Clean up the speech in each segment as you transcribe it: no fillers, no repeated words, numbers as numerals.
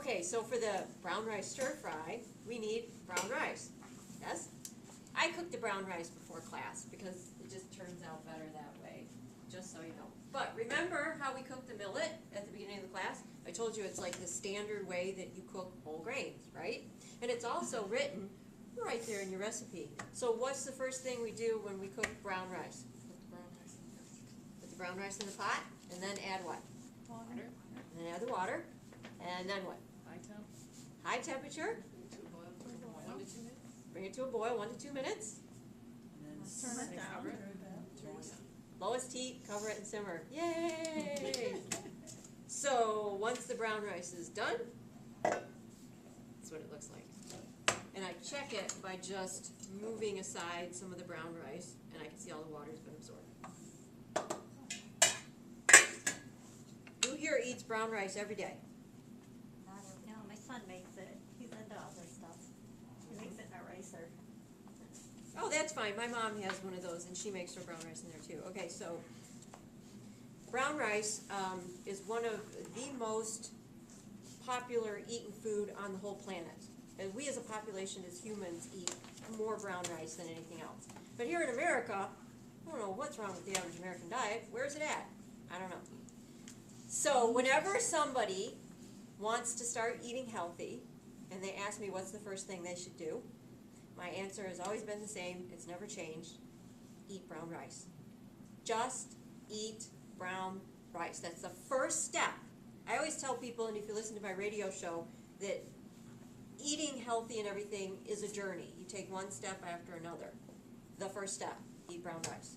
Okay, so for the brown rice stir fry, we need brown rice. Yes? I cook the brown rice before class because it just turns out better that way, just so you know. But remember how we cooked the millet at the beginning of the class? I told you it's like the standard way that you cook whole grains, right? And it's also written right there in your recipe. So what's the first thing we do when we cook brown rice? Put the brown rice in the pot, and then add what? Water. And then add the water, and then what? High temperature. Bring it to a boil, 1 to 2 minutes. And then turn it down. Lowest heat, cover it and simmer. Yay! So once the brown rice is done, that's what it looks like. And I check it by just moving aside some of the brown rice, and I can see all the water's been absorbed. Who here eats brown rice every day? I don't know. My son makes it. He's into other stuff. He makes it in a ricer. Oh, that's fine. My mom has one of those, and she makes her brown rice in there too. Okay, so brown rice is one of the most popular eaten food on the whole planet. And we as a population, as humans, eat more brown rice than anything else. But here in America, I don't know what's wrong with the average American diet. Where's it at? I don't know. So whenever somebody wants to start eating healthy, and they ask me what's the first thing they should do, my answer has always been the same. It's never changed. Eat brown rice. Just eat brown rice. That's the first step. I always tell people, and if you listen to my radio show, that eating healthy and everything is a journey. You take one step after another. The first step, eat brown rice.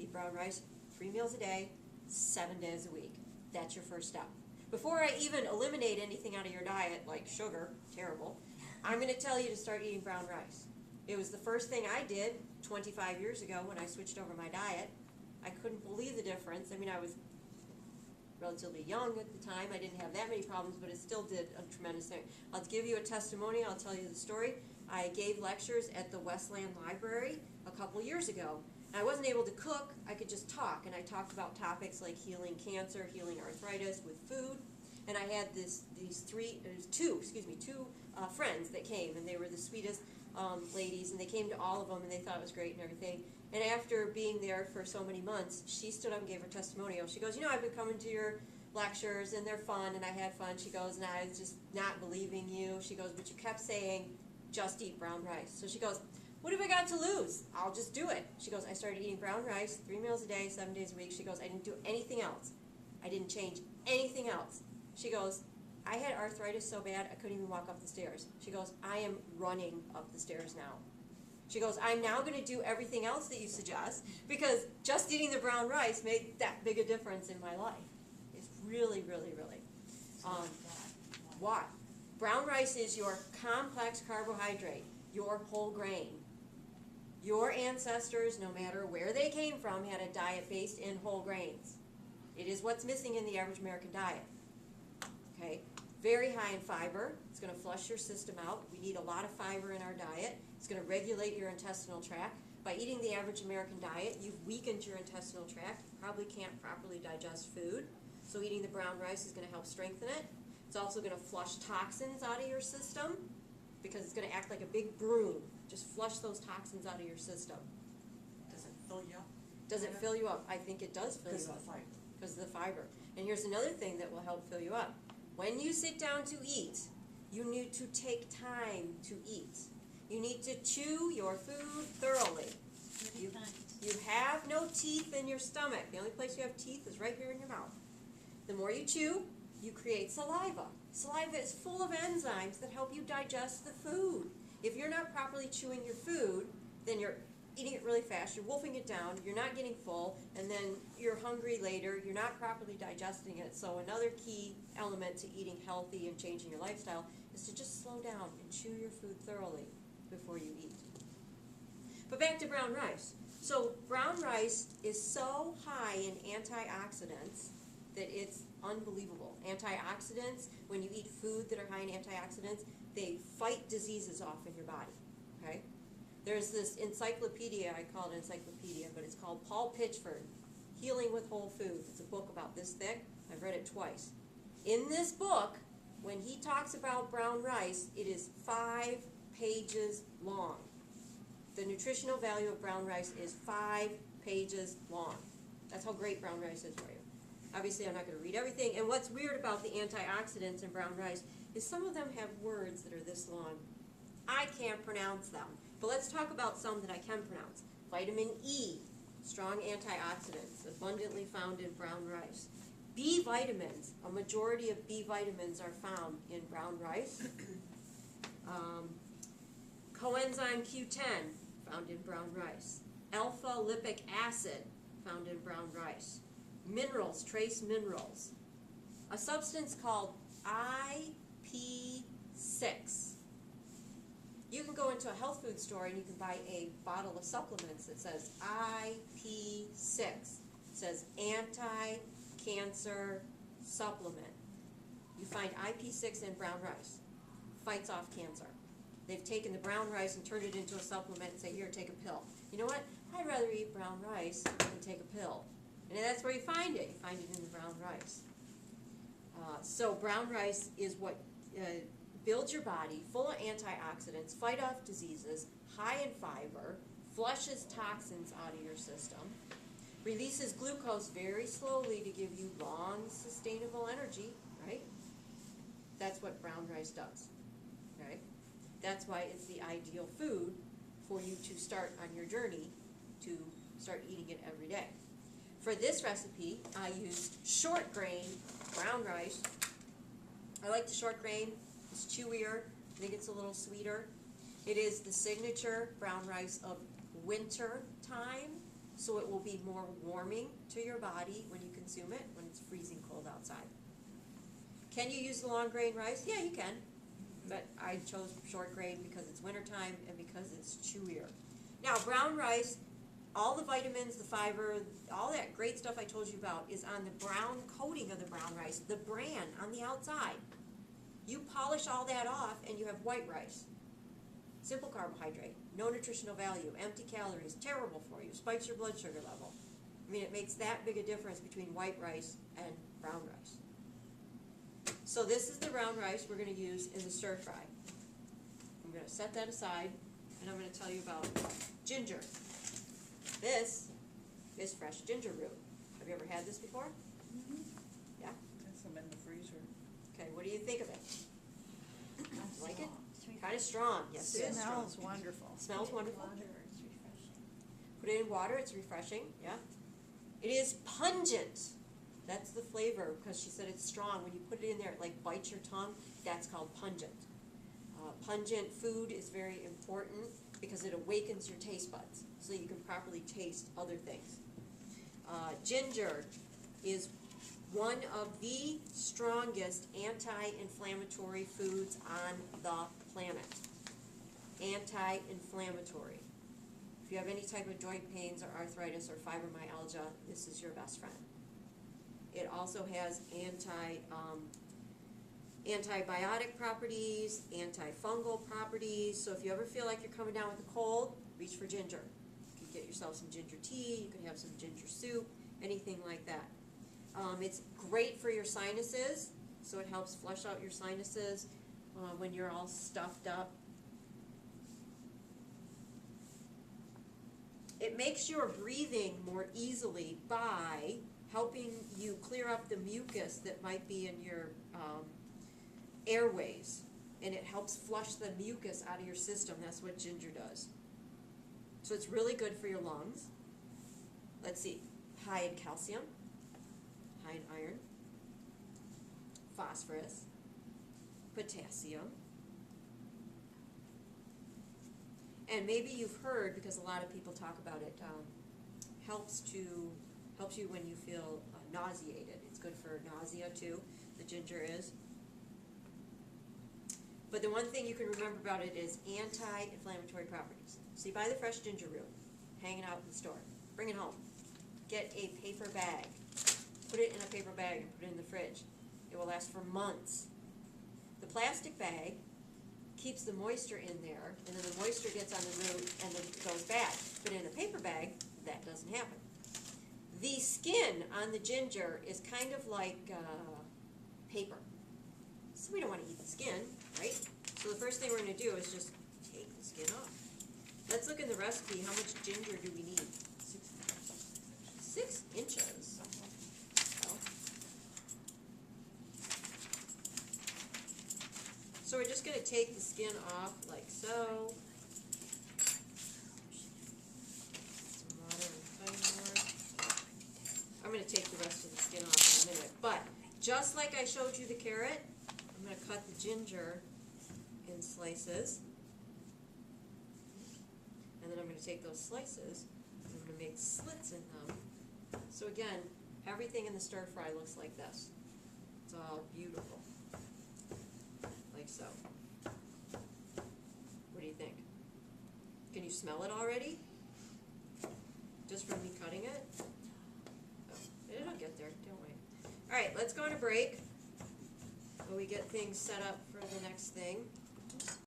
Eat brown rice 3 meals a day, 7 days a week. That's your first step. Before I even eliminate anything out of your diet, like sugar, terrible, I'm going to tell you to start eating brown rice. It was the first thing I did 25 years ago when I switched over my diet. I couldn't believe the difference. I mean, I was relatively young at the time. I didn't have that many problems, but it still did a tremendous thing. I'll give you a testimony. I'll tell you the story. I gave lectures at the Westland Library a couple years ago. I wasn't able to cook. I could just talk, and I talked about topics like healing cancer, healing arthritis with food. And I had two friends that came, and they were the sweetest ladies, and they came to all of them, and they thought it was great and everything. And after being there for so many months, she stood up and gave her testimonial. She goes, I've been coming to your lectures, and they're fun, and I had fun. She goes, and I was just not believing you. She goes, but you kept saying, just eat brown rice. So she goes, what have I got to lose? I'll just do it. She goes, I started eating brown rice 3 meals a day, 7 days a week. She goes, I didn't do anything else. I didn't change anything else. She goes, I had arthritis so bad I couldn't even walk up the stairs. She goes, I am running up the stairs now. She goes, I'm now going to do everything else that you suggest because just eating the brown rice made that big a difference in my life. It's really, really, really. Why? Brown rice is your complex carbohydrate, your whole grain. Your ancestors, no matter where they came from, had a diet based in whole grains. It is what's missing in the average American diet. Okay? Very high in fiber. It's going to flush your system out. We need a lot of fiber in our diet. It's going to regulate your intestinal tract. By eating the average American diet, you've weakened your intestinal tract. You probably can't properly digest food. So eating the brown rice is going to help strengthen it. It's also going to flush toxins out of your system because it's going to act like a big broom. Just flush those toxins out of your system. Does it fill you up? Does it fill you up? I think it does fill you up. Because of the fiber. And here's another thing that will help fill you up. When you sit down to eat, you need to take time to eat. You need to chew your food thoroughly. You have no teeth in your stomach. The only place you have teeth is right here in your mouth. The more you chew, you create saliva. Saliva is full of enzymes that help you digest the food. If you're not properly chewing your food, then you're eating it really fast, you're wolfing it down, you're not getting full, and then you're hungry later, you're not properly digesting it. So another key element to eating healthy and changing your lifestyle is to just slow down and chew your food thoroughly before you eat. But back to brown rice. So brown rice is so high in antioxidants that it's unbelievable. Antioxidants, when you eat food that are high in antioxidants, they fight diseases off in your body. Okay? There's this encyclopedia, I call it encyclopedia, but it's called Paul Pitchford, Healing with Whole Foods. It's a book about this thick. I've read it twice. In this book, when he talks about brown rice, it is 5 pages long. The nutritional value of brown rice is 5 pages long. That's how great brown rice is for you. Obviously, I'm not going to read everything. And what's weird about the antioxidants in brown rice is some of them have words that are this long. I can't pronounce them. But let's talk about some that I can pronounce. Vitamin E, strong antioxidants, abundantly found in brown rice. B vitamins, a majority of B vitamins are found in brown rice. Coenzyme Q10, found in brown rice. Alpha lipic acid, found in brown rice. Minerals, trace minerals. A substance called IP6. You can go into a health food store and you can buy a bottle of supplements that says IP6. It says anti-cancer supplement. You find IP6 in brown rice. Fights off cancer. They've taken the brown rice and turned it into a supplement and say, here, take a pill. You know what? I'd rather eat brown rice than take a pill. And that's where you find it. You find it in the brown rice. So brown rice is what builds your body, full of antioxidants, fight off diseases, high in fiber, flushes toxins out of your system, releases glucose very slowly to give you long, sustainable energy, right? That's what brown rice does, right? That's why it's the ideal food for you to start on your journey to start eating it every day. For this recipe, I used short grain brown rice. I like the short grain. It's chewier. I think it's a little sweeter. It is the signature brown rice of winter time, so it will be more warming to your body when you consume it, when it's freezing cold outside. Can you use the long grain rice? Yeah, you can. But I chose short grain because it's wintertime and because it's chewier. Now, brown rice, all the vitamins, the fiber, all that great stuff I told you about is on the brown coating of the brown rice, the bran on the outside. You polish all that off and you have white rice. Simple carbohydrate, no nutritional value, empty calories, terrible for you, spikes your blood sugar level. I mean, it makes that big a difference between white rice and brown rice. So this is the brown rice we're going to use in the stir fry. I'm going to set that aside and I'm going to tell you about ginger. This is fresh ginger root. Have you ever had this before? Mm-hmm. Yeah? There's some in the freezer. Okay, what do you think of it? Like it? Sweet. Kind of strong. Yes, it is strong. Smells wonderful. Smells wonderful. Water, it's refreshing. Put it in water, it's refreshing, yeah. It is pungent. That's the flavor, because she said it's strong. When you put it in there, it like bites your tongue. That's called pungent. Pungent food is very important because it awakens your taste buds so you can properly taste other things. Ginger is one of the strongest anti-inflammatory foods on the planet. Anti-inflammatory. If you have any type of joint pains or arthritis or fibromyalgia, this is your best friend. It also has antibiotic properties, antifungal properties. So if you ever feel like you're coming down with a cold, reach for ginger. You can get yourself some ginger tea, you can have some ginger soup, anything like that. It's great for your sinuses, so it helps flush out your sinuses when you're all stuffed up. It makes your breathing more easily by helping you clear up the mucus that might be in your airways, and it helps flush the mucus out of your system. That's what ginger does. So it's really good for your lungs. Let's see, high in calcium, high in iron, phosphorus, potassium. And maybe you've heard, because a lot of people talk about it, helps you when you feel nauseated. It's good for nausea too, the ginger is. But the one thing you can remember about it is anti-inflammatory properties. So you buy the fresh ginger root, hanging out in the store. Bring it home. Get a paper bag. Put it in a paper bag and put it in the fridge. It will last for months. The plastic bag keeps the moisture in there, and then the moisture gets on the root and then it goes bad. But in a paper bag, that doesn't happen. The skin on the ginger is kind of like paper. So we don't wanna eat the skin, right? So the first thing we're gonna do is just take the skin off. Let's look in the recipe, how much ginger do we need? 6 inches. Well. So we're just gonna take the skin off like so. Some water and cutting board. I'm gonna take the rest of the skin off in a minute, but just like I showed you the carrot, I'm gonna cut the ginger in slices. And then I'm gonna take those slices and I'm gonna make slits in them. So again, everything in the stir fry looks like this. It's all beautiful. Like so. What do you think? Can you smell it already? Just from me cutting it? Oh, it'll get there, don't wait. Alright, let's go on a break while we get things set up for the next thing.